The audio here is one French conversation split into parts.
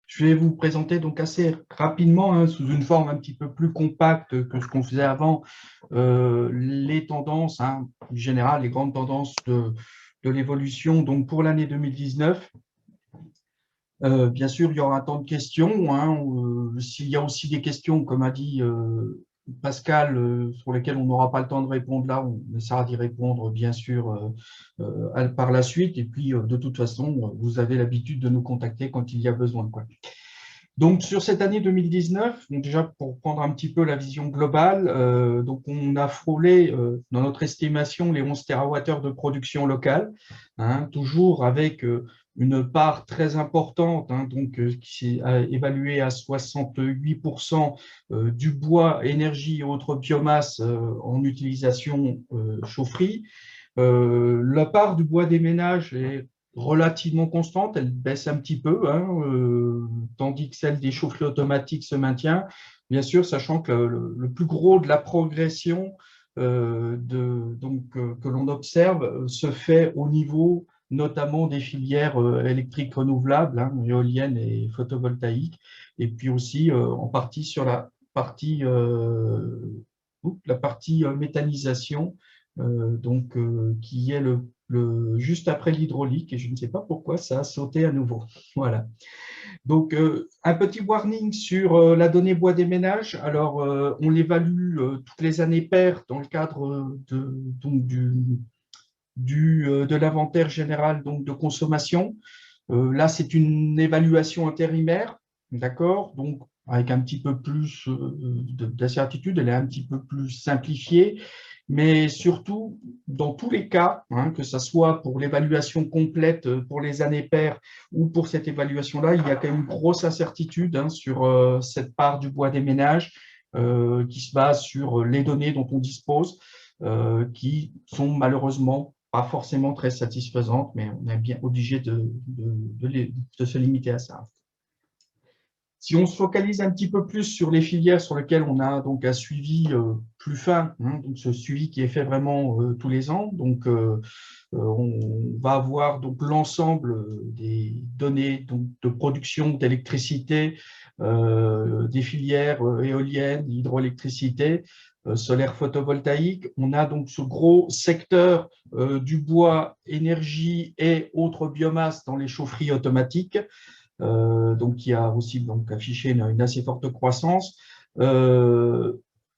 Je vais vous présenter donc assez rapidement, sous une forme un petit peu plus compacte que ce qu'on faisait avant, les tendances générales, les grandes tendances de l'évolution donc pour l'année 2019. Bien sûr, il y aura un temps de questions. S'il y a aussi des questions, comme a dit Pascal, sur lesquelles on n'aura pas le temps de répondre là, on essaiera d'y répondre bien sûr par la suite. Et puis, de toute façon, vous avez l'habitude de nous contacter quand il y a besoin, quoi. Donc, sur cette année 2019, donc déjà pour prendre un petit peu la vision globale, donc on a frôlé, dans notre estimation, les 11 TWh de production locale, toujours avec une part très importante, qui s'est évaluée à 68% du bois, énergie et autres biomasses en utilisation chaufferie. La part du bois des ménages est relativement constante, elle baisse un petit peu, tandis que celle des chaufferies automatiques se maintient. Bien sûr, sachant que le plus gros de la progression que l'on observe se fait au niveau notamment des filières électriques renouvelables, éoliennes et photovoltaïques, et puis aussi en partie sur la partie méthanisation, qui est juste après l'hydraulique, et je ne sais pas pourquoi ça a sauté à nouveau. Voilà. Donc, un petit warning sur la donnée bois des ménages. Alors, on l'évalue toutes les années paires dans le cadre de l'inventaire général donc, de consommation. Là, c'est une évaluation intérimaire, d'accord? Donc, avec un petit peu plus d'incertitude, elle est un petit peu plus simplifiée, mais surtout, dans tous les cas, que ce soit pour l'évaluation complète pour les années paires ou pour cette évaluation-là, il y a quand même une grosse incertitude sur cette part du bois des ménages qui se base sur les données dont on dispose, qui sont malheureusement pas forcément très satisfaisantes, mais on est bien obligé de se limiter à ça. Si on se focalise un petit peu plus sur les filières sur lesquelles on a donc un suivi plus fin, donc ce suivi qui est fait vraiment tous les ans, donc on va avoir donc l'ensemble des données donc, de production d'électricité, des filières éoliennes, hydroélectricité, solaire photovoltaïque. On a donc ce gros secteur du bois, énergie et autres biomasses dans les chaufferies automatiques, donc qui a aussi donc, affiché une assez forte croissance. La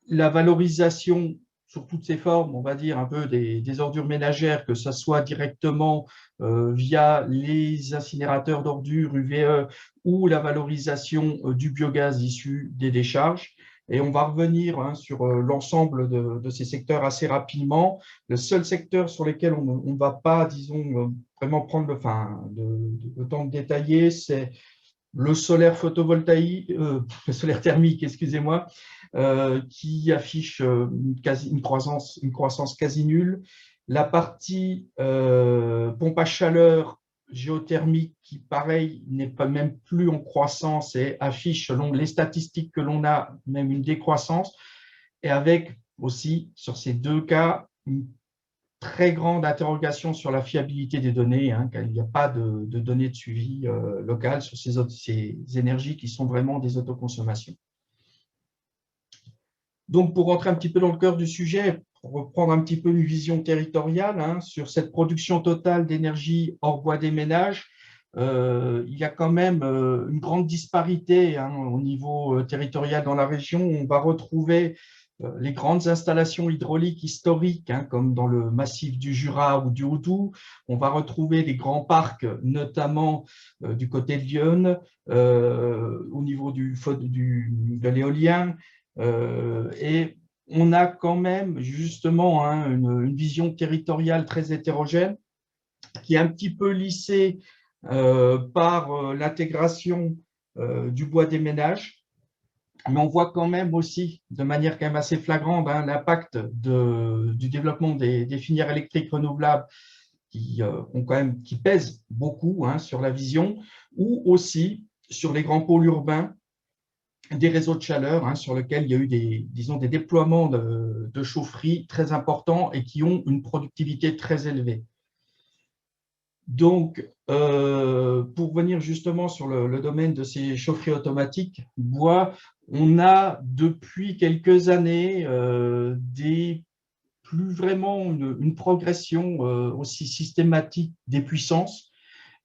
valorisation sur toutes ces formes, on va dire un peu des ordures ménagères, que ce soit directement via les incinérateurs d'ordures UVE ou la valorisation du biogaz issu des décharges. Et on va revenir sur l'ensemble de ces secteurs assez rapidement. Le seul secteur sur lequel on ne va pas, disons, vraiment prendre le temps de détailler, c'est le solaire photovoltaïque, le solaire thermique, excusez-moi, qui affiche une croissance quasi nulle. La partie pompe à chaleur géothermique, qui pareil n'est pas même plus en croissance et affiche selon les statistiques que l'on a même une décroissance, et avec aussi sur ces deux cas une très grande interrogation sur la fiabilité des données, car il n'y a pas de données de suivi local sur ces énergies qui sont vraiment des autoconsommations. Donc, pour rentrer un petit peu dans le cœur du sujet, pour reprendre un petit peu une vision territoriale sur cette production totale d'énergie hors bois des ménages, il y a quand même une grande disparité au niveau territorial dans la région. On va retrouver les grandes installations hydrauliques historiques, comme dans le massif du Jura ou du Haut-Doubs. On va retrouver des grands parcs, notamment du côté de Lyon, au niveau de l'éolien. Et on a quand même justement une vision territoriale très hétérogène qui est un petit peu lissée par l'intégration du bois des ménages. Mais on voit quand même aussi, de manière quand même assez flagrante, l'impact du développement des filières électriques renouvelables qui pèsent beaucoup sur la vision, ou aussi sur les grands pôles urbains, des réseaux de chaleur sur lesquels il y a eu des déploiements de chaufferies très importants et qui ont une productivité très élevée. Donc, pour venir justement sur le domaine de ces chaufferies automatiques bois, on a depuis quelques années plus vraiment une progression aussi systématique des puissances.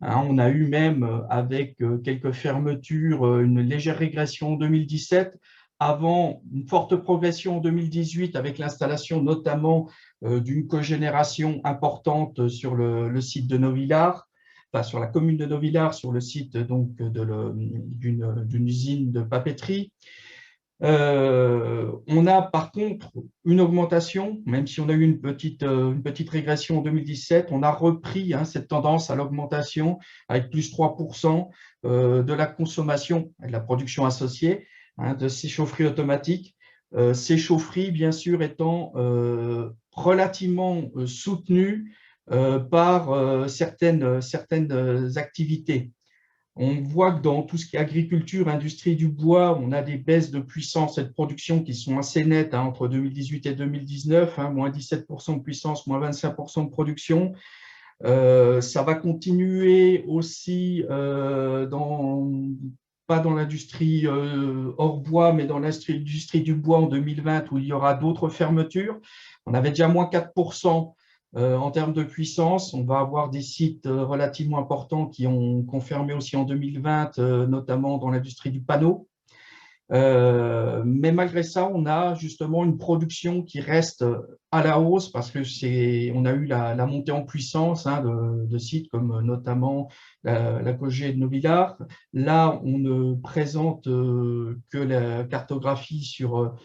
Hein, on a eu même, avec quelques fermetures, une légère régression en 2017, avant une forte progression en 2018 avec l'installation notamment d'une cogénération importante sur le site de Novillars, enfin sur la commune de Novillars, sur le site donc d'une usine de papeterie. On a par contre une augmentation, même si on a eu une petite régression en 2017, on a repris cette tendance à l'augmentation avec plus 3% de la consommation et de la production associée de ces chaufferies automatiques. Ces chaufferies, bien sûr, étant relativement soutenues par certaines activités. On voit que dans tout ce qui est agriculture, industrie du bois, on a des baisses de puissance et de production qui sont assez nettes entre 2018 et 2019, moins 17% de puissance, moins 25% de production. Ça va continuer aussi pas dans l'industrie hors bois, mais dans l'industrie du bois en 2020 où il y aura d'autres fermetures. On avait déjà moins 4% en termes de puissance. On va avoir des sites relativement importants qui ont confirmé aussi en 2020, notamment dans l'industrie du panneau. Mais malgré ça, on a justement une production qui reste à la hausse parce que on a eu la montée en puissance de sites comme notamment la Cogé de Novillars. Là, on ne présente que la cartographie sur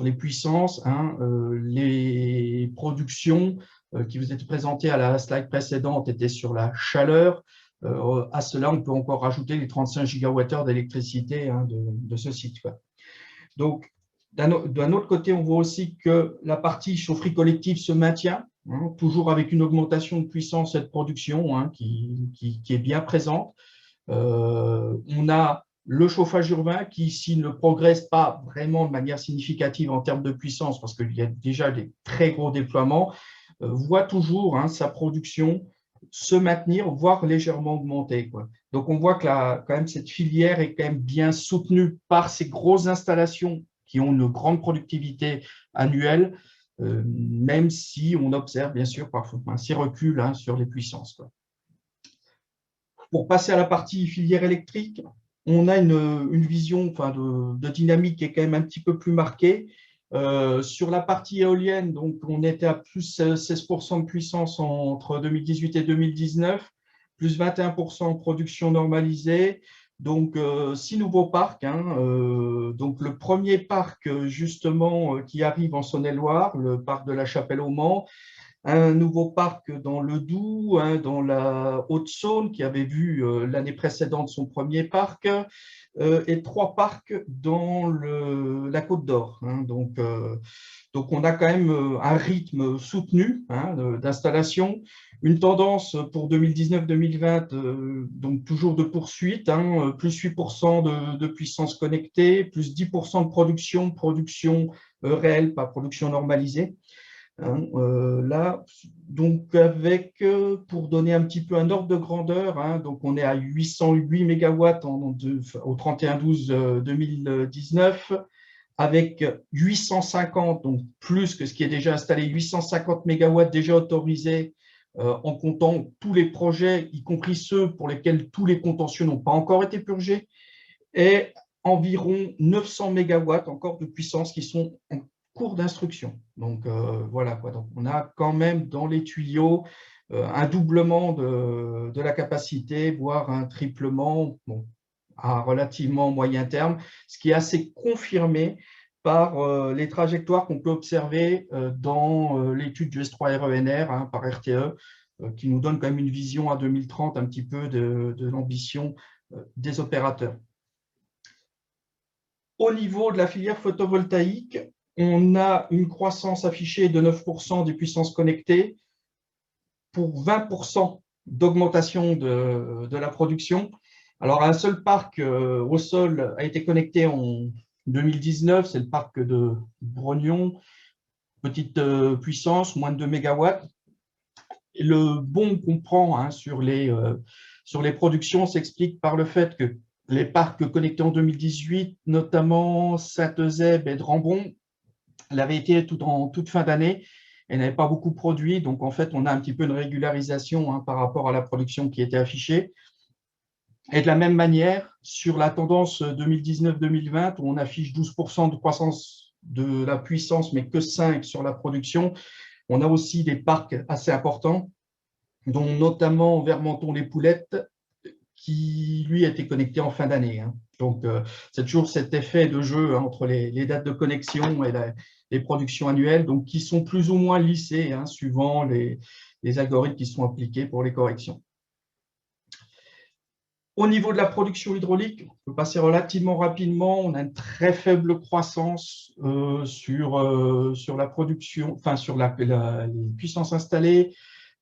les puissances. Les productions qui vous étaient présentées à la slide précédente étaient sur la chaleur. À cela, on peut encore rajouter les 35 gigawattheures d'électricité de ce site. Donc, d'un autre côté, on voit aussi que la partie chaufferie collective se maintient, toujours avec une augmentation de puissance et de production qui est bien présente. On a le chauffage urbain qui, ici, ne progresse pas vraiment de manière significative en termes de puissance parce qu'il y a déjà des très gros déploiements, voit toujours sa production se maintenir, voire légèrement augmenter. Donc, on voit que quand même, cette filière est quand même bien soutenue par ces grosses installations qui ont une grande productivité annuelle, même si on observe, bien sûr, parfois ces reculs sur les puissances. Pour passer à la partie filière électrique, on a une vision de dynamique qui est quand même un petit peu plus marquée. Sur la partie éolienne, donc, on était à plus 16% de puissance entre 2018 et 2019, plus 21% en production normalisée. Donc, 6 nouveaux parcs. Donc, le premier parc, justement, qui arrive en Saône-et-Loire, le parc de la Chapelle-au-Mans, un nouveau parc dans le Doubs, dans la Haute-Saône, qui avait vu l'année précédente son premier parc, et 3 parcs dans la Côte d'Or. Donc, on a quand même un rythme soutenu d'installation, une tendance pour 2019-2020, donc toujours de poursuite, plus 8% de puissance connectée, plus 10% de production réelle, pas production normalisée. Là, donc pour donner un petit peu un ordre de grandeur, donc on est à 808 mégawatts au 31/12/2019, avec 850, donc plus que ce qui est déjà installé, 850 mégawatts déjà autorisés en comptant tous les projets, y compris ceux pour lesquels tous les contentieux n'ont pas encore été purgés, et environ 900 mégawatts encore de puissance qui sont en cours d'instruction. Donc, voilà. Donc, on a quand même dans les tuyaux un doublement de la capacité, voire un triplement à relativement moyen terme, ce qui est assez confirmé par les trajectoires qu'on peut observer dans l'étude du S3RENR par RTE, qui nous donne quand même une vision à 2030 un petit peu de l'ambition des opérateurs. Au niveau de la filière photovoltaïque, on a une croissance affichée de 9% des puissances connectées pour 20% d'augmentation de la production. Alors, un seul parc au sol a été connecté en 2019, c'est le parc de Brognon, petite puissance, moins de 2 mégawatts. le bond qu'on prend sur les productions s'explique par le fait que les parcs connectés en 2018, notamment Saint-Eusèbe et Drambon, l'avaient été en toute fin d'année et n'avaient pas beaucoup produit. Donc, en fait, on a un petit peu une régularisation par rapport à la production qui était affichée. Et de la même manière, sur la tendance 2019-2020, où on affiche 12% de croissance de la puissance, mais que 5% sur la production, on a aussi des parcs assez importants, dont notamment Vermenton-les-Poulettes, qui, lui, a été connecté en fin d'année. Donc, c'est toujours cet effet de jeu entre les dates de connexion et les productions annuelles, donc qui sont plus ou moins lissées, suivant les algorithmes qui sont appliqués pour les corrections. Au niveau de la production hydraulique, on peut passer relativement rapidement. On a une très faible croissance sur la production, enfin sur les puissances installées.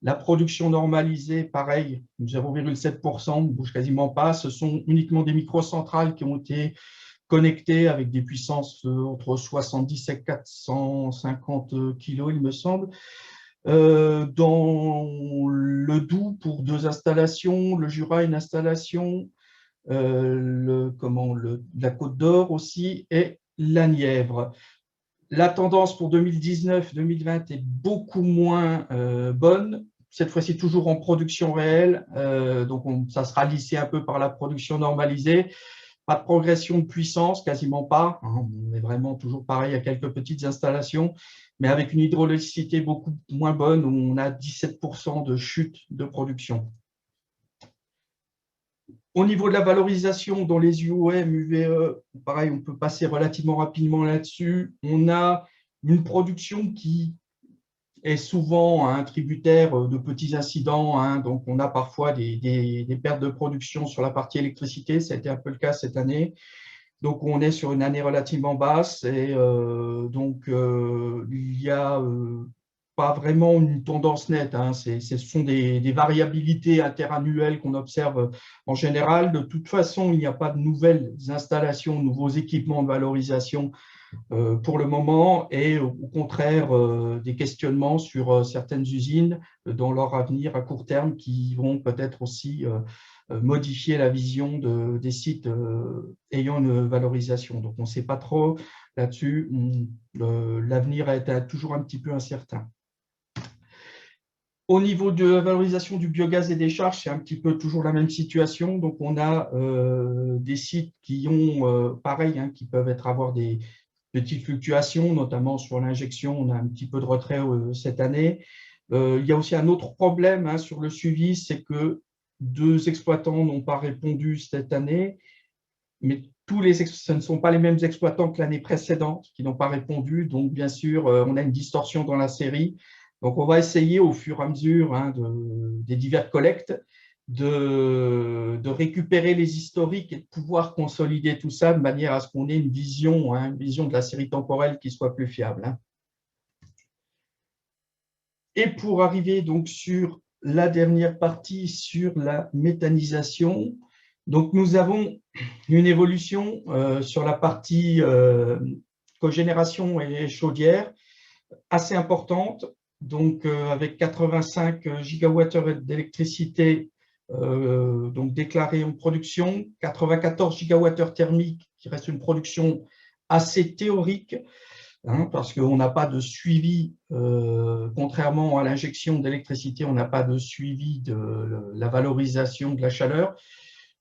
La production normalisée, pareil, 0,7%, on ne bouge quasiment pas. Ce sont uniquement des microcentrales qui ont été connectées avec des puissances entre 70 et 450 kg, il me semble. Dans le Doubs, pour 2 installations, le Jura, une installation, la Côte d'Or aussi, et la Nièvre. La tendance pour 2019-2020 est beaucoup moins bonne. Cette fois-ci, toujours en production réelle. Donc, ça sera lissé un peu par la production normalisée. Pas de progression de puissance, quasiment pas. On est vraiment toujours pareil à quelques petites installations, mais avec une hydraulicité beaucoup moins bonne, où on a 17% de chute de production. Au niveau de la valorisation dans les UOM, UVE, pareil, on peut passer relativement rapidement là-dessus. On a une production qui est souvent tributaire de petits incidents. Donc, on a parfois des pertes de production sur la partie électricité. Ça a été un peu le cas cette année. Donc, on est sur une année relativement basse et il n'y a pas vraiment une tendance nette. Ce sont des variabilités interannuelles qu'on observe en général. De toute façon, il n'y a pas de nouvelles installations, de nouveaux équipements de valorisation pour le moment, et au contraire des questionnements sur certaines usines dans leur avenir à court terme qui vont peut-être aussi modifier la vision des sites ayant une valorisation. Donc, on ne sait pas trop là-dessus. L'avenir est toujours un petit peu incertain. Au niveau de la valorisation du biogaz et des charges, c'est un petit peu toujours la même situation. Donc, on a des sites qui ont, pareil, qui peuvent avoir des petites fluctuations, notamment sur l'injection. On a un petit peu de retrait cette année. Il y a aussi un autre problème sur le suivi, c'est que 2 exploitants n'ont pas répondu cette année, mais ce ne sont pas les mêmes exploitants que l'année précédente qui n'ont pas répondu. Donc, bien sûr, on a une distorsion dans la série. Donc, on va essayer au fur et à mesure des diverses collectes de récupérer les historiques et de pouvoir consolider tout ça de manière à ce qu'on ait une vision de la série temporelle qui soit plus fiable. Et pour arriver donc sur la dernière partie, sur la méthanisation, donc nous avons une évolution sur la partie cogénération et chaudière assez importante. Donc, avec 85 gigawattheures d'électricité donc déclarés en production, 94 gigawattheures thermiques, qui reste une production assez théorique, parce qu'on n'a pas de suivi, contrairement à l'injection d'électricité, on n'a pas de suivi de la valorisation de la chaleur.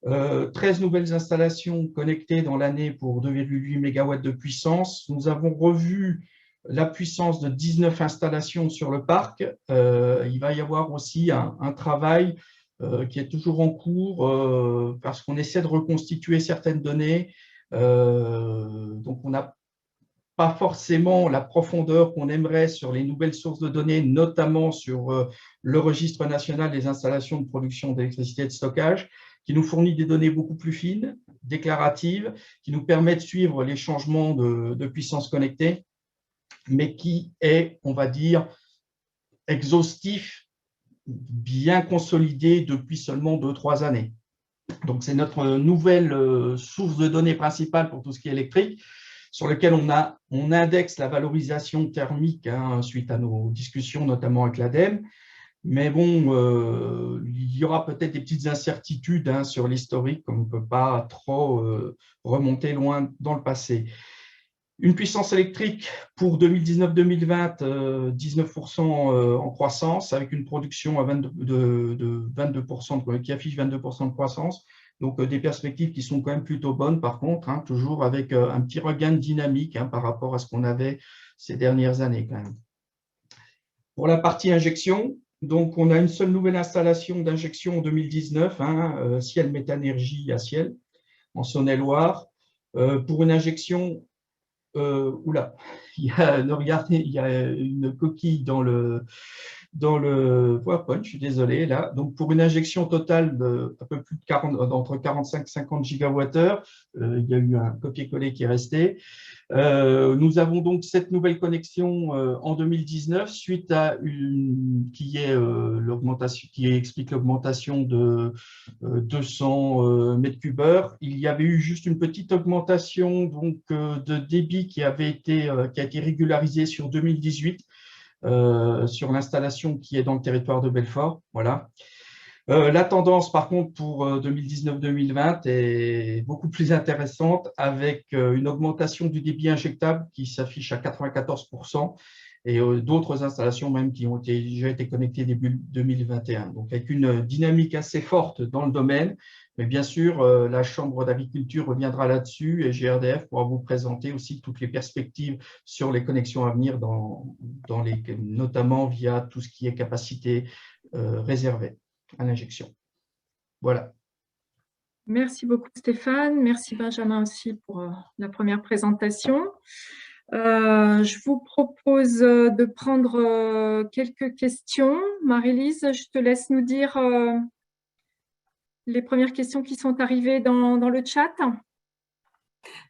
13 nouvelles installations connectées dans l'année pour 2,8 MW de puissance. Nous avons revu la puissance de 19 installations sur le parc. Il va y avoir aussi un travail qui est toujours en cours parce qu'on essaie de reconstituer certaines données. Donc, on n'a pas forcément la profondeur qu'on aimerait sur les nouvelles sources de données, notamment sur le registre national des installations de production d'électricité et de stockage, qui nous fournit des données beaucoup plus fines, déclaratives, qui nous permettent de suivre les changements de puissance connectée, mais qui est, on va dire, exhaustif, bien consolidé depuis seulement 2-3 années. Donc, c'est notre nouvelle source de données principale pour tout ce qui est électrique, sur lequel on indexe la valorisation thermique suite à nos discussions, notamment avec l'ADEME. Mais bon, il y aura peut-être des petites incertitudes hein, sur l'historique, comme on ne peut pas trop remonter loin dans le passé. Une puissance électrique pour 2019-2020, 19% en croissance, avec une production à 22, de 22%, qui affiche 22% de croissance. Donc, des perspectives qui sont quand même plutôt bonnes, par contre, hein, toujours avec un petit regain de dynamique hein, par rapport à ce qu'on avait ces dernières années quand même. Pour la partie injection, donc on a une seule nouvelle installation d'injection en 2019, hein, Ciel Méthanergie à Ciel, en Saône-et-Loire, pour une injection. Oula, regardez, il y a une coquille dans le PowerPoint, je suis désolé, là. Donc, pour une injection totale de un peu plus de 40, entre 45 et 50 gigawattheures, il y a eu un copier-coller qui est resté. Nous avons donc cette nouvelle connexion en 2019 suite à l'augmentation qui explique l'augmentation de 200 mètres cubes heure. Il y avait eu juste une petite augmentation donc de débit qui a été régularisée sur 2018 sur l'installation qui est dans le territoire de Belfort. Voilà. La tendance, par contre, pour 2019-2020 est beaucoup plus intéressante avec une augmentation du débit injectable qui s'affiche à 94% et d'autres installations même qui ont déjà été connectées début 2021. Donc, avec une dynamique assez forte dans le domaine. Mais bien sûr, la Chambre d'agriculture reviendra là-dessus et GRDF pourra vous présenter aussi toutes les perspectives sur les connexions à venir, notamment via tout ce qui est capacité réservée à l'injection. Voilà. Merci beaucoup Stéphane, merci Benjamin aussi pour la première présentation. Je vous propose de prendre quelques questions. Marie-Lise, je te laisse nous dire les premières questions qui sont arrivées dans le chat.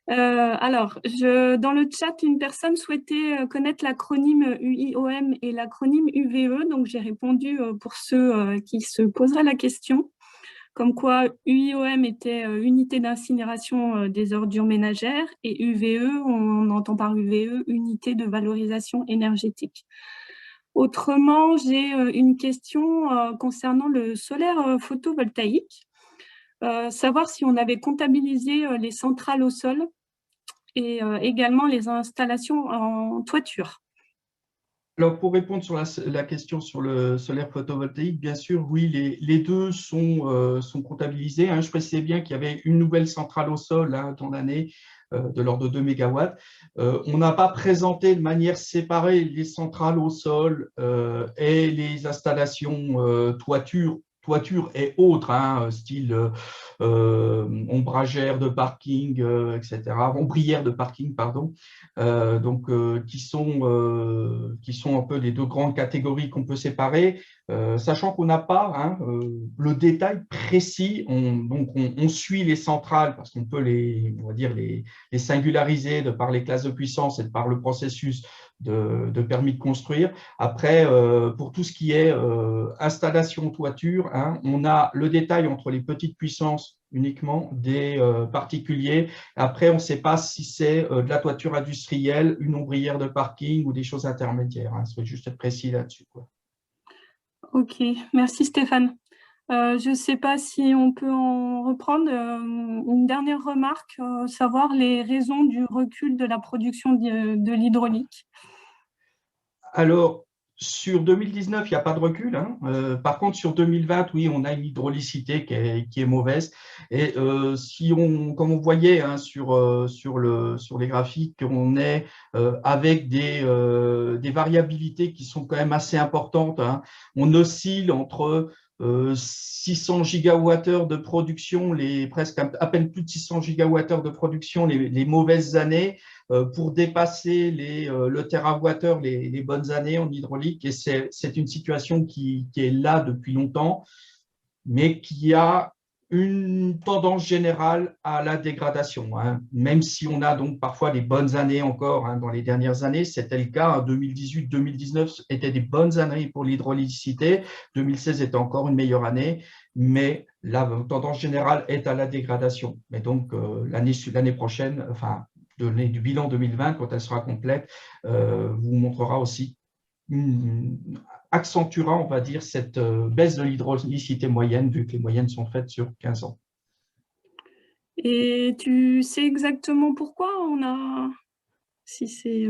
Dans le chat, une personne souhaitait connaître l'acronyme UIOM et l'acronyme UVE, donc j'ai répondu pour ceux qui se poseraient la question, comme quoi UIOM était unité d'incinération des ordures ménagères et UVE, on entend par UVE, unité de valorisation énergétique. Autrement, j'ai une question concernant le solaire photovoltaïque, savoir si on avait comptabilisé les centrales au sol et également les installations en toiture. Alors, pour répondre sur la question sur le solaire photovoltaïque, bien sûr, oui, les deux sont comptabilisés. Hein. Je précisais bien qu'il y avait une nouvelle centrale au sol hein, dans l'année de l'ordre de 2 MW. On n'a pas présenté de manière séparée les centrales au sol et les installations toiture et autres, hein, style ombragère de parking, etc., ombrière de parking, pardon, qui sont un peu les deux grandes catégories qu'on peut séparer, sachant qu'on n'a pas hein, le détail précis. On suit les centrales parce qu'on peut on va dire les singulariser de par les classes de puissance et de par le processus de permis de construire. Après, pour tout ce qui est installation toiture, hein, on a le détail entre les petites puissances uniquement des particuliers. Après, on ne sait pas si c'est de la toiture industrielle, une ombrière de parking ou des choses intermédiaires. Hein. Il faut juste être précis là-dessus. Ok, merci Stéphane. Je ne sais pas si on peut en reprendre une dernière remarque, savoir les raisons du recul de la production de l'hydraulique. Alors, sur 2019, il n'y a pas de recul. Hein. Par contre, sur 2020, oui, on a une hydraulicité qui est mauvaise. Et comme on voyait hein, sur les graphiques, on est avec des variabilités qui sont quand même assez importantes. Hein. On oscille entre 600 gigawattheures de production, presque à peine plus de 600 gigawattheures de production les mauvaises années, pour dépasser le térawattheure les bonnes années en hydraulique. Et c'est une situation qui est là depuis longtemps, mais qui a une tendance générale à la dégradation. Hein. Même si on a donc parfois des bonnes années encore hein, dans les dernières années, c'était le cas. 2018-2019 étaient des bonnes années pour l'hydraulicité. 2016 était encore une meilleure année, mais la tendance générale est à la dégradation. Mais donc, l'année prochaine, enfin, du bilan 2020, quand elle sera complète, vous montrera aussi accentuera, on va dire, cette baisse de l'hydraulicité moyenne, vu que les moyennes sont faites sur 15 ans. Et tu sais exactement pourquoi on a… Si c'est…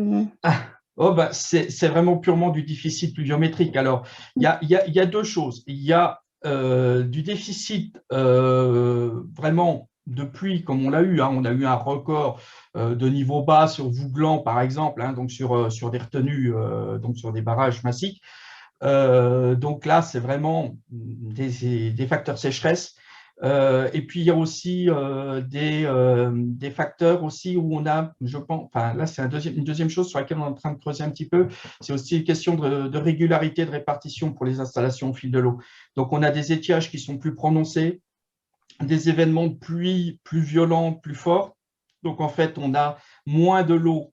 Oh bah, c'est vraiment purement du déficit pluviométrique. Alors, il y a deux choses. Il y a du déficit vraiment de pluie, comme on l'a eu. On a eu un record de niveau bas sur Vouglan, par exemple, donc sur des retenues, donc sur des barrages massiques. Donc là, c'est vraiment des facteurs sécheresse. Et puis, il y a aussi des facteurs aussi où on a, je pense, enfin là, c'est une deuxième chose sur laquelle on est en train de creuser un petit peu, c'est aussi une question de régularité de répartition pour les installations au fil de l'eau. Donc, on a des étiages qui sont plus prononcés, des événements de pluie plus violents, plus forts. Donc, en fait, on a moins de l'eau,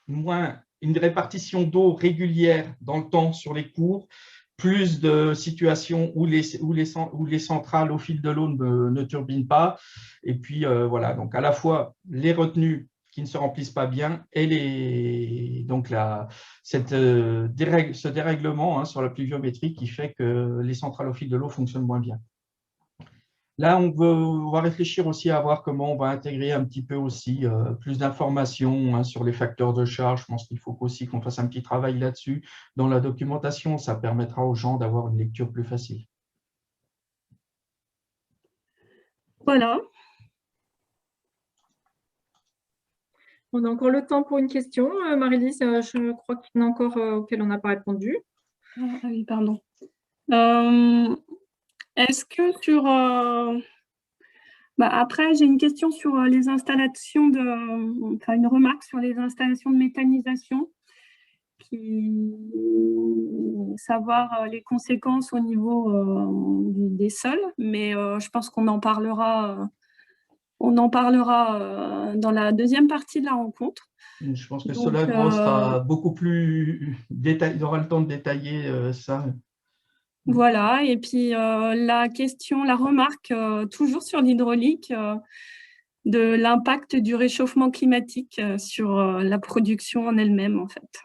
moins une répartition d'eau régulière dans le temps sur les cours, plus de situations où les centrales au fil de l'eau ne turbinent pas. Et puis, voilà, donc à la fois les retenues qui ne se remplissent pas bien et donc ce dérèglement sur la pluviométrie qui fait que les centrales au fil de l'eau fonctionnent moins bien. Là, on va réfléchir aussi à voir comment on va intégrer un petit peu aussi plus d'informations sur les facteurs de charge. Je pense qu'il faut aussi qu'on fasse un petit travail là-dessus dans la documentation. Ça permettra aux gens d'avoir une lecture plus facile. Voilà. On a encore le temps pour une question. Marie-Lise, je crois qu'il y en a encore auquel on n'a pas répondu. Ah oui, pardon. Est-ce que sur… après, j'ai une question sur les installations enfin, une remarque sur les installations de méthanisation, savoir les conséquences au niveau des sols, mais je pense qu'on en parlera, dans la deuxième partie de la rencontre. Je pense que Solagro sera beaucoup plus détaillé, il aura le temps de détailler ça. Voilà, et puis la remarque, toujours sur l'hydraulique, de l'impact du réchauffement climatique sur la production en elle-même, en fait.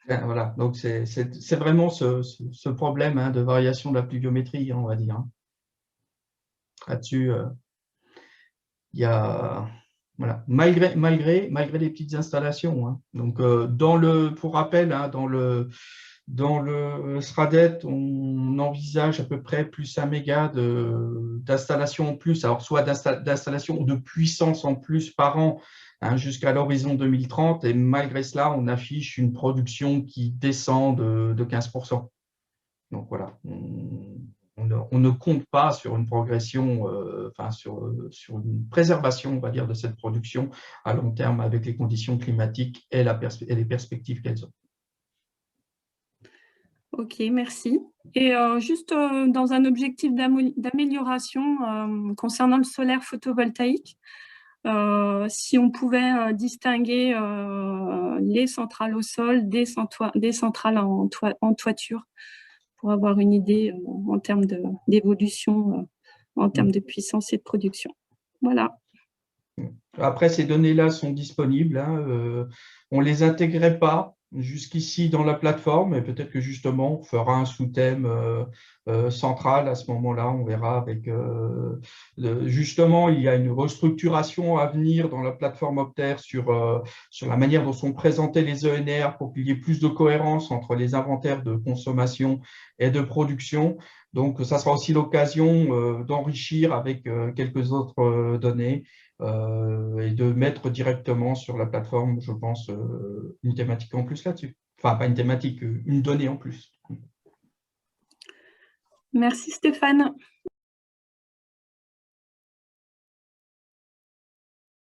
Voilà, donc c'est vraiment ce problème de variation de la pluviométrie, on va dire. Là-dessus, il y a… Voilà, malgré les petites installations. Donc, pour rappel, dans le SRADET, on envisage à peu près plus 1 méga d'installation en plus, alors soit d'installation de puissance en plus par an jusqu'à l'horizon 2030, et malgré cela, on affiche une production qui descend de 15%. Donc voilà, on ne compte pas sur une progression, sur une préservation, on va dire, de cette production à long terme avec les conditions climatiques et les perspectives qu'elles ont. Ok, merci. Et juste dans un objectif d'amélioration concernant le solaire photovoltaïque, si on pouvait distinguer les centrales au sol des centrales en toiture, pour avoir une idée en termes d'évolution, en termes de puissance et de production. Voilà. Après, ces données-là sont disponibles. On ne les intégrait pas jusqu'ici dans la plateforme, et peut-être que justement, on fera un sous-thème central à ce moment-là. On verra avec… justement, il y a une restructuration à venir dans la plateforme Opter sur la manière dont sont présentés les ENR pour qu'il y ait plus de cohérence entre les inventaires de consommation et de production. Donc, ça sera aussi l'occasion d'enrichir avec quelques autres données et de mettre directement sur la plateforme, je pense, une thématique en plus là-dessus. Enfin, pas une thématique, une donnée en plus. Merci Stéphane.